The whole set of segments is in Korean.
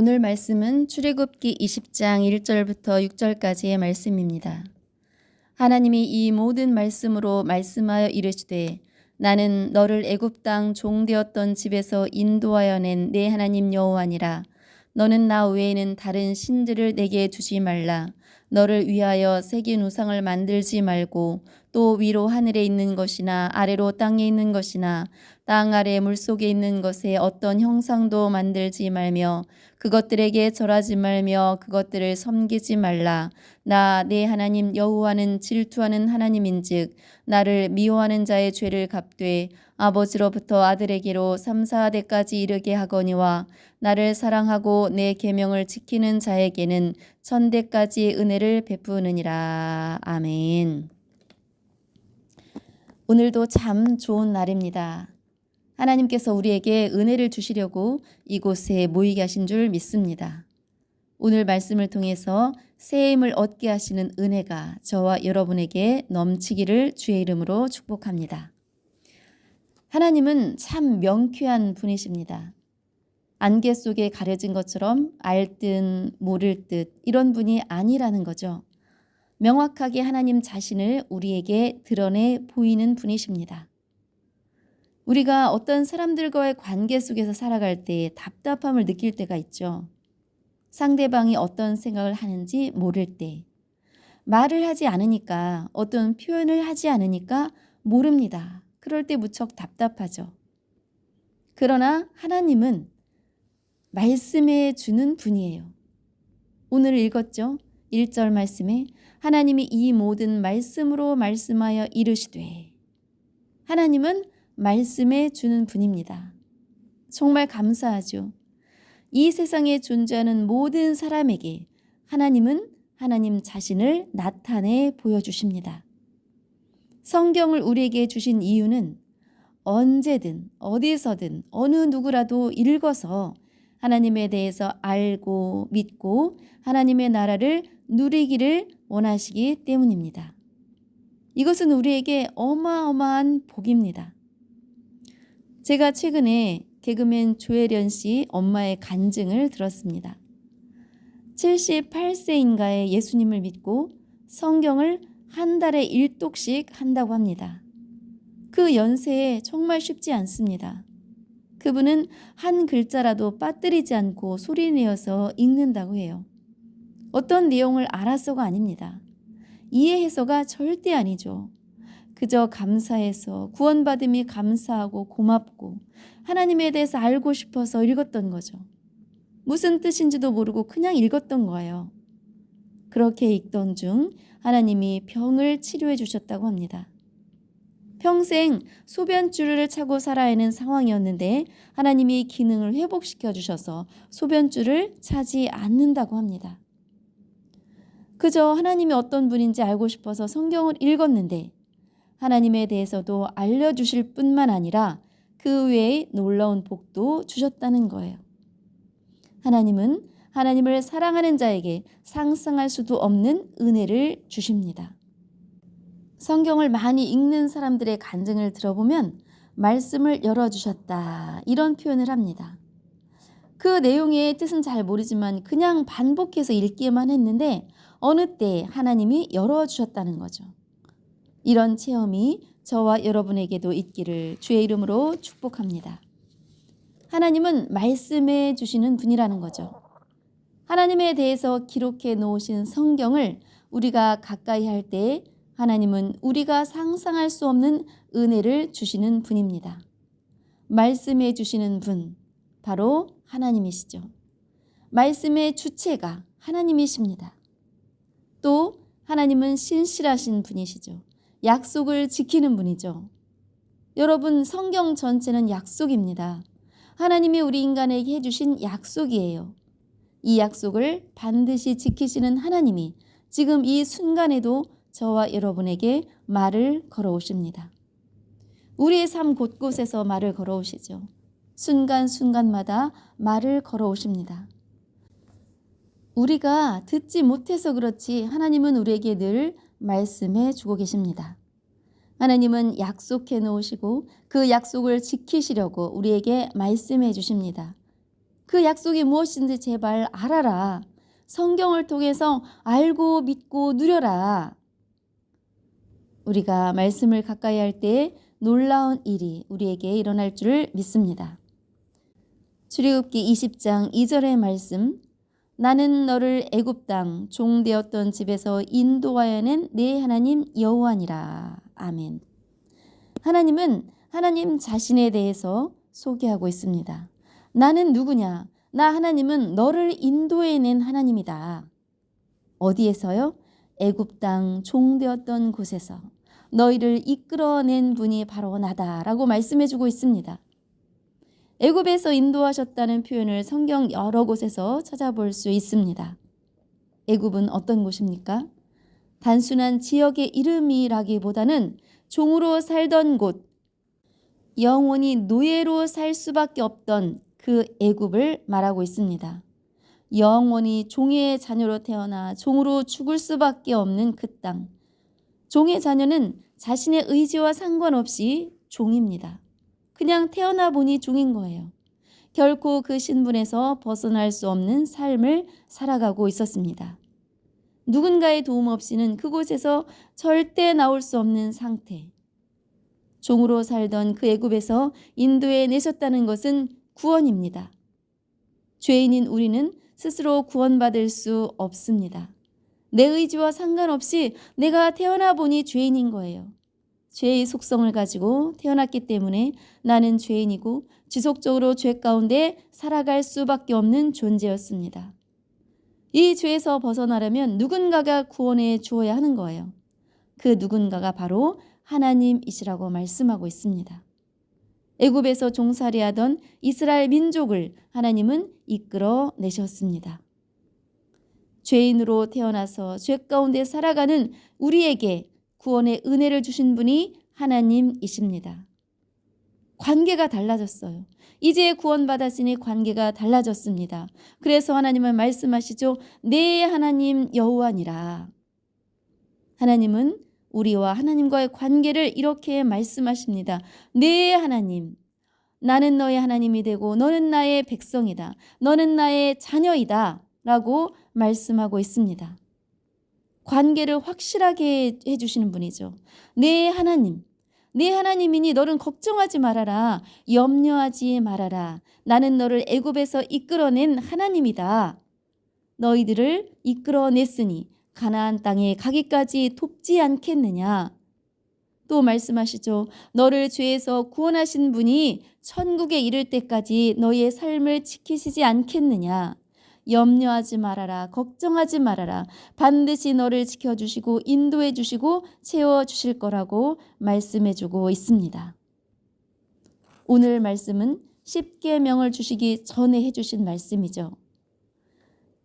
오늘 말씀은 출애굽기 20장 1절부터 6절까지의 말씀입니다. 하나님이 이 모든 말씀으로 말씀하여 이르시되 나는 너를 애굽 땅 종되었던 집에서 인도하여 낸 내 하나님 여호와니라. 너는 나 외에는 다른 신들을 내게 두지 말라. 너를 위하여 새긴 우상을 만들지 말고 또 위로 하늘에 있는 것이나 아래로 땅에 있는 것이나 땅 아래 물속에 있는 것에 어떤 형상도 만들지 말며 그것들에게 절하지 말며 그것들을 섬기지 말라. 나 내 하나님 여호와는 질투하는 하나님인즉 나를 미워하는 자의 죄를 갚되 아버지로부터 아들에게로 3, 4대까지 이르게 하거니와 나를 사랑하고 내 계명을 지키는 자에게는 1000대까지 은혜를 베푸느니라. 아멘. 오늘도 참 좋은 날입니다. 하나님께서 우리에게 은혜를 주시려고 이곳에 모이게 하신 줄 믿습니다. 오늘 말씀을 통해서 새 힘을 얻게 하시는 은혜가 저와 여러분에게 넘치기를 주의 이름으로 축복합니다. 하나님은 참 명쾌한 분이십니다. 안개 속에 가려진 것처럼 알 듯 모를 듯 이런 분이 아니라는 거죠. 명확하게 하나님 자신을 우리에게 드러내 보이는 분이십니다. 우리가 어떤 사람들과의 관계 속에서 살아갈 때 답답함을 느낄 때가 있죠. 상대방이 어떤 생각을 하는지 모를 때, 말을 하지 않으니까, 어떤 표현을 하지 않으니까 모릅니다. 그럴 때 무척 답답하죠. 그러나 하나님은 말씀해 주는 분이에요. 오늘 읽었죠? 1절 말씀에 하나님이 이 모든 말씀으로 말씀하여 이르시되, 하나님은 말씀해 주는 분입니다. 정말 감사하죠. 이 세상에 존재하는 모든 사람에게 하나님은 하나님 자신을 나타내 보여주십니다. 성경을 우리에게 주신 이유는 언제든 어디서든 어느 누구라도 읽어서 하나님에 대해서 알고 믿고 하나님의 나라를 누리기를 원하시기 때문입니다. 이것은 우리에게 어마어마한 복입니다. 제가 최근에 개그맨 조혜련 씨 엄마의 간증을 들었습니다. 78세인가에 예수님을 믿고 성경을 한 달에 1독씩 한다고 합니다. 그 연세에 정말 쉽지 않습니다. 그분은 한 글자라도 빠뜨리지 않고 소리내어서 읽는다고 해요. 어떤 내용을 알아서가 아닙니다. 이해해서가 절대 아니죠. 그저 감사해서 구원받음이 감사하고 고맙고 하나님에 대해서 알고 싶어서 읽었던 거죠. 무슨 뜻인지도 모르고 그냥 읽었던 거예요. 그렇게 읽던 중 하나님이 병을 치료해 주셨다고 합니다. 평생 소변줄을 차고 살아야 하는 상황이었는데 하나님이 기능을 회복시켜 주셔서 소변줄을 차지 않는다고 합니다. 그저 하나님이 어떤 분인지 알고 싶어서 성경을 읽었는데 하나님에 대해서도 알려주실 뿐만 아니라 그 외에 놀라운 복도 주셨다는 거예요. 하나님은 하나님을 사랑하는 자에게 상상할 수도 없는 은혜를 주십니다. 성경을 많이 읽는 사람들의 간증을 들어보면 말씀을 열어주셨다 이런 표현을 합니다. 그 내용의 뜻은 잘 모르지만 그냥 반복해서 읽기만 했는데 어느 때 하나님이 열어주셨다는 거죠. 이런 체험이 저와 여러분에게도 있기를 주의 이름으로 축복합니다. 하나님은 말씀해 주시는 분이라는 거죠. 하나님에 대해서 기록해 놓으신 성경을 우리가 가까이 할 때 하나님은 우리가 상상할 수 없는 은혜를 주시는 분입니다. 말씀해 주시는 분, 바로 하나님이시죠. 말씀의 주체가 하나님이십니다. 또 하나님은 신실하신 분이시죠. 약속을 지키는 분이죠. 여러분, 성경 전체는 약속입니다. 하나님이 우리 인간에게 해주신 약속이에요. 이 약속을 반드시 지키시는 하나님이 지금 이 순간에도 저와 여러분에게 말을 걸어오십니다. 우리의 삶 곳곳에서 말을 걸어오시죠. 순간순간마다 말을 걸어오십니다. 우리가 듣지 못해서 그렇지 하나님은 우리에게 늘 말씀해 주고 계십니다. 하나님은 약속해 놓으시고 그 약속을 지키시려고 우리에게 말씀해 주십니다. 그 약속이 무엇인지 제발 알아라. 성경을 통해서 알고 믿고 누려라. 우리가 말씀을 가까이 할 때 놀라운 일이 우리에게 일어날 줄을 믿습니다. 출애굽기 20장 2절의 말씀, 나는 너를 애굽 땅 종되었던 집에서 인도하여 낸 네 하나님 여호와니라. 아멘. 하나님은 하나님 자신에 대해서 소개하고 있습니다. 나는 누구냐? 나 하나님은 너를 인도해낸 하나님이다. 어디에서요? 애굽 땅 종되었던 곳에서 너희를 이끌어낸 분이 바로 나다라고 말씀해주고 있습니다. 애굽에서 인도하셨다는 표현을 성경 여러 곳에서 찾아볼 수 있습니다. 애굽은 어떤 곳입니까? 단순한 지역의 이름이라기보다는 종으로 살던 곳, 영원히 노예로 살 수밖에 없던 그 애굽을 말하고 있습니다. 영원히 종의 자녀로 태어나 종으로 죽을 수밖에 없는 그 땅. 종의 자녀는 자신의 의지와 상관없이 종입니다. 그냥 태어나 보니 종인 거예요. 결코 그 신분에서 벗어날 수 없는 삶을 살아가고 있었습니다. 누군가의 도움 없이는 그곳에서 절대 나올 수 없는 상태. 종으로 살던 그 애굽에서 인도해 내셨다는 것은 구원입니다. 죄인인 우리는 스스로 구원받을 수 없습니다. 내 의지와 상관없이 내가 태어나 보니 죄인인 거예요. 죄의 속성을 가지고 태어났기 때문에 나는 죄인이고 지속적으로 죄 가운데 살아갈 수밖에 없는 존재였습니다. 이 죄에서 벗어나려면 누군가가 구원해 주어야 하는 거예요. 그 누군가가 바로 하나님이시라고 말씀하고 있습니다. 애굽에서 종살이하던 이스라엘 민족을 하나님은 이끌어 내셨습니다. 죄인으로 태어나서 죄 가운데 살아가는 우리에게 구원의 은혜를 주신 분이 하나님이십니다. 관계가 달라졌어요. 이제 구원받았으니 관계가 달라졌습니다. 그래서 하나님은 말씀하시죠. 내 하나님 여호와니라. 하나님은 우리와 하나님과의 관계를 이렇게 말씀하십니다. 내 하나님, 나는 너의 하나님이 되고 너는 나의 백성이다. 너는 나의 자녀이다. 라고 말씀하고 있습니다. 관계를 확실하게 해주시는 분이죠. 내 하나님, 내 하나님이니 너는 걱정하지 말아라. 염려하지 말아라. 나는 너를 애굽에서 이끌어낸 하나님이다. 너희들을 이끌어냈으니 가나안 땅에 가기까지 돕지 않겠느냐. 또 말씀하시죠. 너를 죄에서 구원하신 분이 천국에 이를 때까지 너희의 삶을 지키시지 않겠느냐. 염려하지 말아라. 걱정하지 말아라. 반드시 너를 지켜주시고 인도해 주시고 채워주실 거라고 말씀해 주고 있습니다. 오늘 말씀은 십계명을 주시기 전에 해주신 말씀이죠.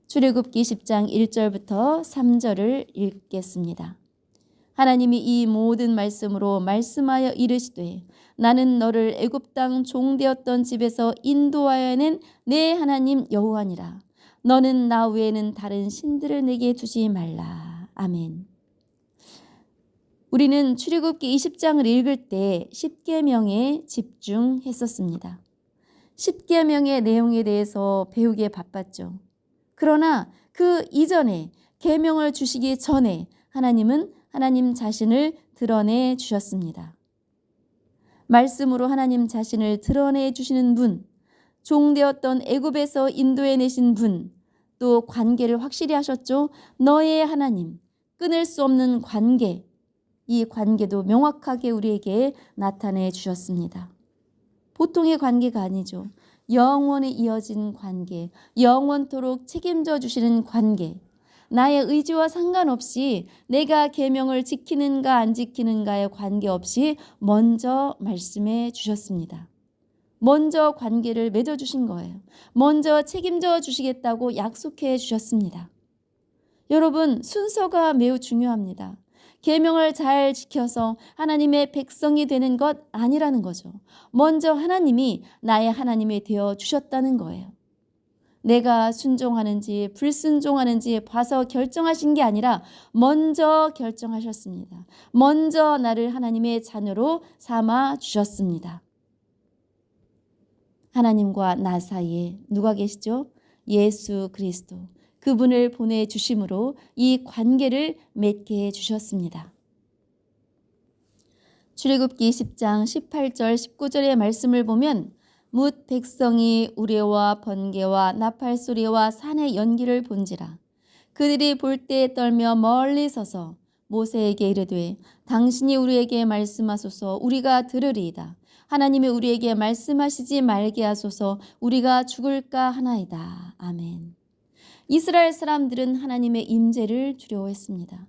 출애굽기 10장 1절부터 3절을 읽겠습니다. 하나님이 이 모든 말씀으로 말씀하여 이르시되 나는 너를 애굽 땅 종되었던 집에서 인도하여 낸 내 하나님 여호와니라. 너는 나 외에는 다른 신들을 내게 두지 말라. 아멘. 우리는 출애굽기 20장을 읽을 때 십계명에 집중했었습니다. 십계명의 내용에 대해서 배우기에 바빴죠. 그러나 그 이전에 계명을 주시기 전에 하나님은 하나님 자신을 드러내 주셨습니다. 말씀으로 하나님 자신을 드러내 주시는 분, 종되었던 애굽에서 인도해 내신 분, 또 관계를 확실히 하셨죠. 너의 하나님, 끊을 수 없는 관계, 이 관계도 명확하게 우리에게 나타내 주셨습니다. 보통의 관계가 아니죠. 영원히 이어진 관계, 영원토록 책임져 주시는 관계, 나의 의지와 상관없이 내가 계명을 지키는가 안 지키는가에 관계없이 먼저 말씀해 주셨습니다. 먼저 관계를 맺어주신 거예요. 먼저 책임져 주시겠다고 약속해 주셨습니다. 여러분, 순서가 매우 중요합니다. 계명을 잘 지켜서 하나님의 백성이 되는 것 아니라는 거죠. 먼저 하나님이 나의 하나님이 되어 주셨다는 거예요. 내가 순종하는지 불순종하는지 봐서 결정하신 게 아니라 먼저 결정하셨습니다. 먼저 나를 하나님의 자녀로 삼아 주셨습니다. 하나님과 나 사이에 누가 계시죠? 예수 그리스도. 그분을 보내주심으로 이 관계를 맺게 해주셨습니다. 출애굽기 10장 18절 19절의 말씀을 보면 뭇 백성이 우레와 번개와 나팔 소리와 산의 연기를 본지라 그들이 볼 때 떨며 멀리 서서 모세에게 이르되 당신이 우리에게 말씀하소서 우리가 들으리이다. 하나님이 우리에게 말씀하시지 말게 하소서 우리가 죽을까 하나이다. 아멘. 이스라엘 사람들은 하나님의 임재를 두려워했습니다.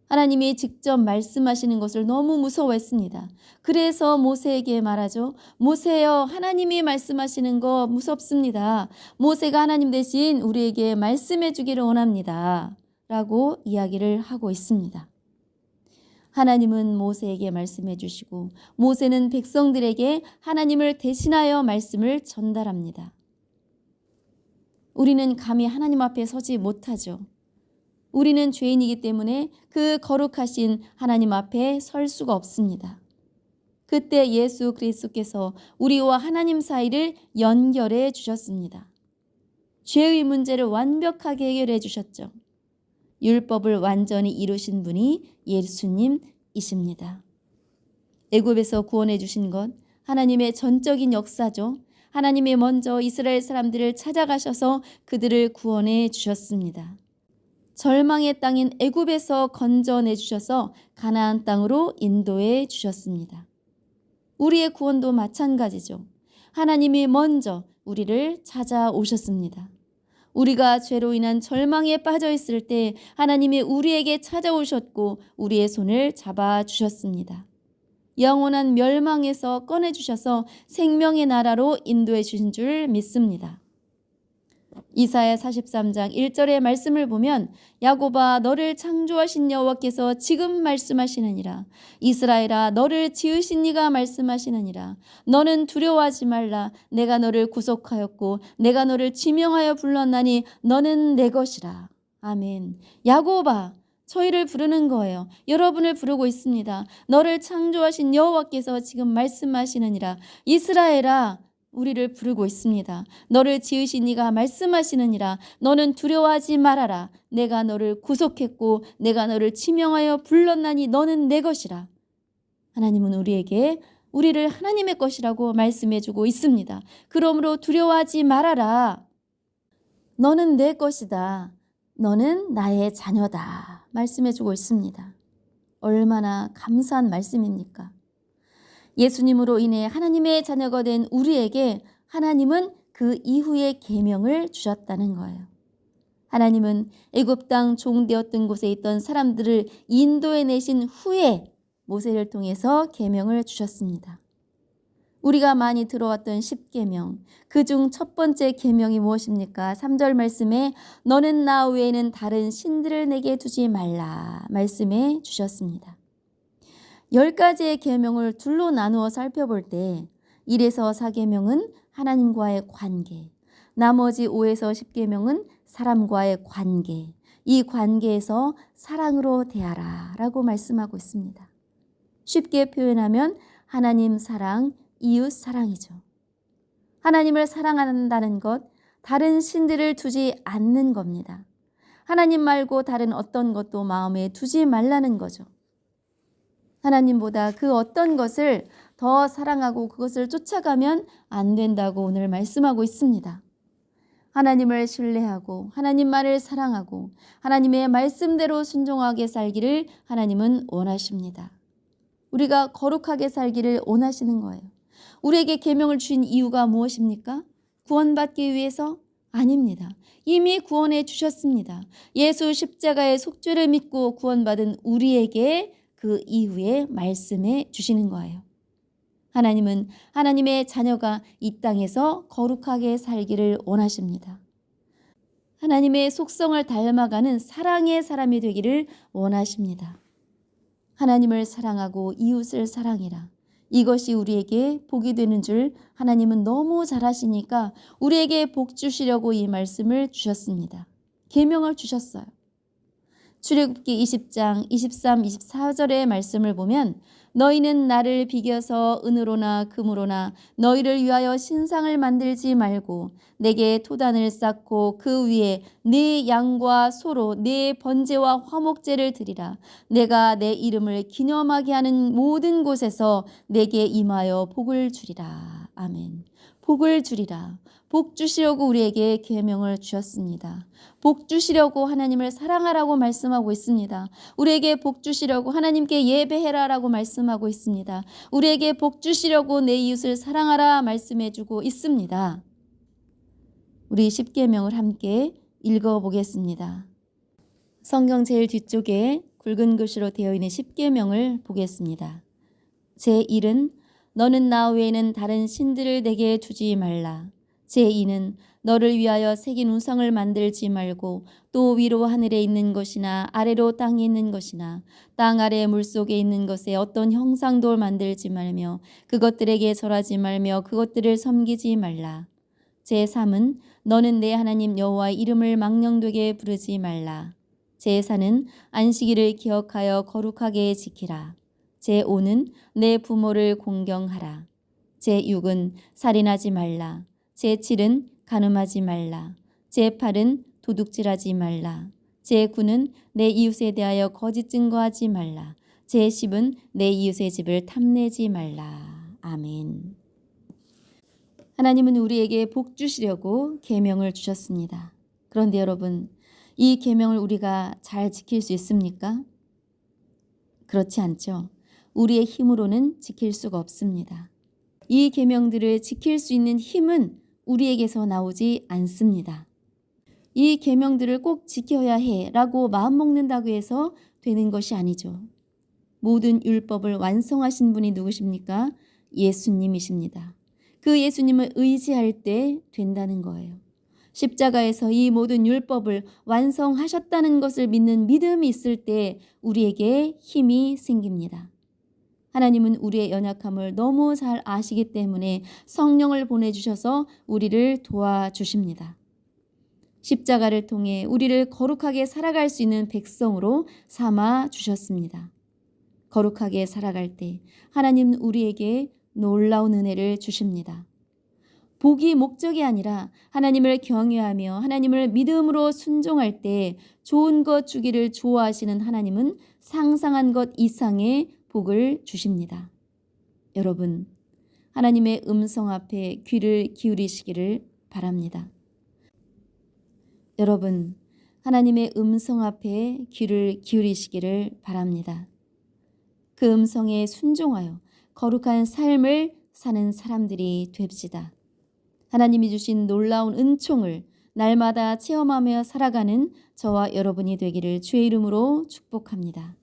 하나님이 직접 말씀하시는 것을 너무 무서워했습니다. 그래서 모세에게 말하죠. 모세여, 하나님이 말씀하시는 거 무섭습니다. 모세가 하나님 대신 우리에게 말씀해 주기를 원합니다. 라고 이야기를 하고 있습니다. 하나님은 모세에게 말씀해 주시고 모세는 백성들에게 하나님을 대신하여 말씀을 전달합니다. 우리는 감히 하나님 앞에 서지 못하죠. 우리는 죄인이기 때문에 그 거룩하신 하나님 앞에 설 수가 없습니다. 그때 예수 그리스도께서 우리와 하나님 사이를 연결해 주셨습니다. 죄의 문제를 완벽하게 해결해 주셨죠. 율법을 완전히 이루신 분이 예수님이십니다. 애굽에서 구원해 주신 것 하나님의 전적인 역사죠. 하나님이 먼저 이스라엘 사람들을 찾아가셔서 그들을 구원해 주셨습니다. 절망의 땅인 애굽에서 건져내 주셔서 가나안 땅으로 인도해 주셨습니다. 우리의 구원도 마찬가지죠. 하나님이 먼저 우리를 찾아오셨습니다. 우리가 죄로 인한 절망에 빠져 있을 때 하나님이 우리에게 찾아오셨고 우리의 손을 잡아주셨습니다. 영원한 멸망에서 꺼내주셔서 생명의 나라로 인도해 주신 줄 믿습니다. 이사야 43장 1절의 말씀을 보면 야곱아 너를 창조하신 여호와께서 지금 말씀하시느니라. 이스라엘아 너를 지으신 이가 말씀하시느니라. 너는 두려워하지 말라. 내가 너를 구속하였고 내가 너를 지명하여 불렀나니 너는 내 것이라. 아멘. 야곱아 저희를 부르는 거예요. 여러분을 부르고 있습니다. 너를 창조하신 여호와께서 지금 말씀하시느니라. 이스라엘아 우리를 부르고 있습니다. 너를 지으신 이가 말씀하시느니라. 너는 두려워하지 말아라. 내가 너를 구속했고 내가 너를 지명하여 불렀나니 너는 내 것이라. 하나님은 우리를 하나님의 것이라고 말씀해주고 있습니다. 그러므로 두려워하지 말아라. 너는 내 것이다. 너는 나의 자녀다. 말씀해주고 있습니다. 얼마나 감사한 말씀입니까? 예수님으로 인해 하나님의 자녀가 된 우리에게 하나님은 그 이후의 계명을 주셨다는 거예요. 하나님은 애굽 땅 종되었던 곳에 있던 사람들을 인도해 내신 후에 모세를 통해서 계명을 주셨습니다. 우리가 많이 들어왔던 10계명, 그중 첫 번째 계명이 무엇입니까? 3절 말씀에 너는 나 외에는 다른 신들을 내게 두지 말라 말씀해 주셨습니다. 10가지의 계명을 둘로 나누어 살펴볼 때 1에서 4계명은 하나님과의 관계, 나머지 5에서 10계명은 사람과의 관계, 이 관계에서 사랑으로 대하라 라고 말씀하고 있습니다. 쉽게 표현하면 하나님 사랑, 이웃 사랑이죠. 하나님을 사랑한다는 것, 다른 신들을 두지 않는 겁니다. 하나님 말고 다른 어떤 것도 마음에 두지 말라는 거죠. 하나님보다 그 어떤 것을 더 사랑하고 그것을 쫓아가면 안 된다고 오늘 말씀하고 있습니다. 하나님을 신뢰하고 하나님만을 사랑하고 하나님의 말씀대로 순종하게 살기를 하나님은 원하십니다. 우리가 거룩하게 살기를 원하시는 거예요. 우리에게 계명을 주신 이유가 무엇입니까? 구원받기 위해서? 아닙니다. 이미 구원해 주셨습니다. 예수 십자가의 속죄를 믿고 구원받은 우리에게 그 이후에 말씀해 주시는 거예요. 하나님은 하나님의 자녀가 이 땅에서 거룩하게 살기를 원하십니다. 하나님의 속성을 닮아가는 사랑의 사람이 되기를 원하십니다. 하나님을 사랑하고 이웃을 사랑해라. 이것이 우리에게 복이 되는 줄 하나님은 너무 잘 아시니까 우리에게 복 주시려고 이 말씀을 주셨습니다. 계명을 주셨어요. 출애굽기 20장 23, 24절의 말씀을 보면 너희는 나를 비겨서 은으로나 금으로나 너희를 위하여 신상을 만들지 말고 내게 토단을 쌓고 그 위에 네 양과 소로 네 번제와 화목제를 드리라. 내가 내 이름을 기념하게 하는 모든 곳에서 내게 임하여 복을 주리라. 아멘. 복을 주리라. 복 주시려고 우리에게 계명을 주셨습니다. 복 주시려고 하나님을 사랑하라고 말씀하고 있습니다. 우리에게 복 주시려고 하나님께 예배해라라고 말씀하고 있습니다. 우리에게 복 주시려고 내 이웃을 사랑하라 말씀해주고 있습니다. 우리 십계명을 함께 읽어보겠습니다. 성경 제일 뒤쪽에 굵은 글씨로 되어 있는 십계명을 보겠습니다. 제1은 너는 나 외에는 다른 신들을 내게 두지 말라. 제2는 너를 위하여 새긴 우상을 만들지 말고 또 위로 하늘에 있는 것이나 아래로 땅에 있는 것이나 땅 아래 물속에 있는 것에 어떤 형상도 만들지 말며 그것들에게 절하지 말며 그것들을 섬기지 말라. 제3은 너는 내 하나님 여호와의 이름을 망령되게 부르지 말라. 제4는 안식일을 기억하여 거룩하게 지키라. 제5는 내 부모를 공경하라. 제6은 살인하지 말라. 제7은 간음하지 말라. 제8은 도둑질하지 말라. 제9는 내 이웃에 대하여 거짓 증거하지 말라. 제10은 내 이웃의 집을 탐내지 말라. 아멘. 하나님은 우리에게 복 주시려고 계명을 주셨습니다. 그런데 여러분, 이 계명을 우리가 잘 지킬 수 있습니까? 그렇지 않죠. 우리의 힘으로는 지킬 수가 없습니다. 이 계명들을 지킬 수 있는 힘은 우리에게서 나오지 않습니다. 이 계명들을 꼭 지켜야 해라고 마음먹는다고 해서 되는 것이 아니죠. 모든 율법을 완성하신 분이 누구십니까? 예수님이십니다. 그 예수님을 의지할 때 된다는 거예요. 십자가에서 이 모든 율법을 완성하셨다는 것을 믿는 믿음이 있을 때 우리에게 힘이 생깁니다. 하나님은 우리의 연약함을 너무 잘 아시기 때문에 성령을 보내주셔서 우리를 도와주십니다. 십자가를 통해 우리를 거룩하게 살아갈 수 있는 백성으로 삼아 주셨습니다. 거룩하게 살아갈 때 하나님은 우리에게 놀라운 은혜를 주십니다. 복이 목적이 아니라 하나님을 경외하며 하나님을 믿음으로 순종할 때 좋은 것 주기를 좋아하시는 하나님은 상상한 것 이상의 복을 주십니다. 여러분, 하나님의 음성 앞에 귀를 기울이시기를 바랍니다. 여러분, 하나님의 음성 앞에 귀를 기울이시기를 바랍니다. 그 음성에 순종하여 거룩한 삶을 사는 사람들이 됩시다. 하나님이 주신 놀라운 은총을 날마다 체험하며 살아가는 저와 여러분이 되기를 주의 이름으로 축복합니다.